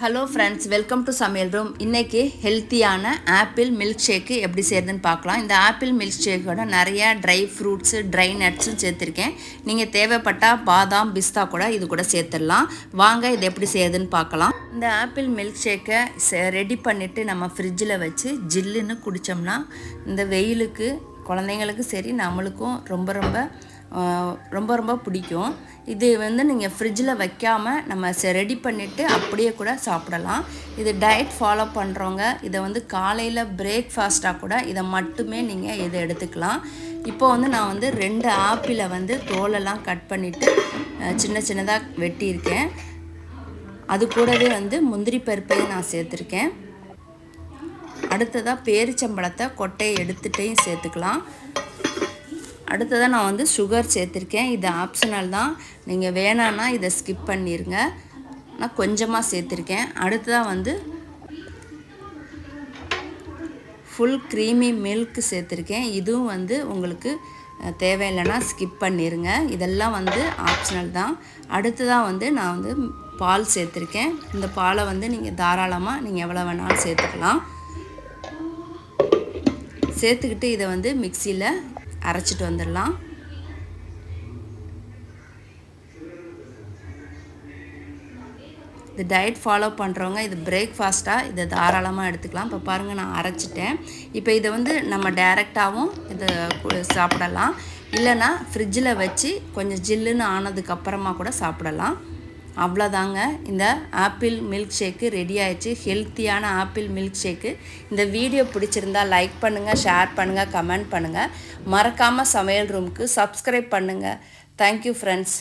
Hello friends, welcome to சமையல் room. இன்றைக்கி ஹெல்த்தியான ஆப்பிள் மில்க் ஷேக்கு எப்படி செய்கிறதுன்னு பார்க்கலாம். இந்த ஆப்பிள் மில்க் ஷேக்கோட நிறையா ட்ரை ஃப்ரூட்ஸு, ட்ரை நட்ஸும் சேர்த்துருக்கேன். நீங்கள் தேவைப்பட்டால் பாதாம், பிஸ்தா கூட இது கூட சேர்த்துடலாம். வாங்க இது எப்படி செய்யுதுன்னு பார்க்கலாம். இந்த ஆப்பிள் மில்க் ஷேக்கை ரெடி பண்ணிவிட்டு நம்ம ஃப்ரிட்ஜில் வச்சு ஜில்லுன்னு குடித்தோம்னா இந்த வெயிலுக்கு குழந்தைங்களுக்கும் சரி நம்மளுக்கும் ரொம்ப ரொம்ப பிடிக்கும். இது நீங்கள் ஃப்ரிட்ஜில் வைக்காமல் நம்ம ரெடி பண்ணிவிட்டு அப்படியே கூட சாப்பிடலாம். இது டயட் ஃபாலோ பண்ணுறவங்க இதை காலையில் பிரேக்ஃபாஸ்ட்டாக கூட இதை மட்டுமே நீங்கள் இதை எடுத்துக்கலாம். இப்போ நான் 2 ஆப்பிளை தோலெல்லாம் கட் பண்ணிவிட்டு சின்ன சின்னதாக வெட்டியிருக்கேன். அது கூடவே முந்திரி பருப்பையும் நான் சேர்த்துருக்கேன். அடுத்ததாக பேரிச்சம்பழத்தை கொட்டையை எடுத்துகிட்டையும் சேர்த்துக்கலாம். அடுத்ததாக நான் சுகர் சேர்த்துருக்கேன். இது ஆப்ஷனல் தான், நீங்கள் வேணான்னா இதை ஸ்கிப் பண்ணிடுங்க. நான் கொஞ்சமாக சேர்த்துருக்கேன். அடுத்ததாக ஃபுல் க்ரீமி மில்க் சேர்த்துருக்கேன். இதுவும் உங்களுக்கு தேவையில்லைன்னா ஸ்கிப் பண்ணிடுங்க. இதெல்லாம் ஆப்ஷனல் தான். அடுத்ததாக நான் பால் சேர்த்துருக்கேன். இந்த பாலை நீங்கள் தாராளமாக நீங்கள் எவ்வளோ வேணாலும் சேர்த்துக்கலாம். சேர்த்துக்கிட்டு இதை மிக்சியில் அரைச்சிட்டு வந்துடலாம். இது டயட் ஃபாலோ பண்ணுறவங்க இது பிரேக்ஃபாஸ்ட்டாக இதை தாராளமாக எடுத்துக்கலாம். இப்போ பாருங்கள், நான் அரைச்சிட்டேன். இப்போ இதை நம்ம டைரெக்டாகவும் இதை சாப்பிடலாம். இல்லைன்னா ஃப்ரிட்ஜில் வச்சு கொஞ்சம் ஜில்லுன்னு ஆனதுக்கப்புறமா கூட சாப்பிடலாம். அவ்வளோதாங்க, இந்த ஆப்பிள் மில்க் ஷேக்கு ரெடி ஆயிடுச்சு. ஹெல்த்தியான ஆப்பிள் மில்க் ஷேக்கு. இந்த வீடியோ பிடிச்சிருந்தால் லைக் பண்ணுங்கள், ஷேர் பண்ணுங்கள், கமெண்ட் பண்ணுங்கள். மறக்காமல் சமையல் ரூமுக்கு சப்ஸ்கிரைப் பண்ணுங்கள். Thank you friends.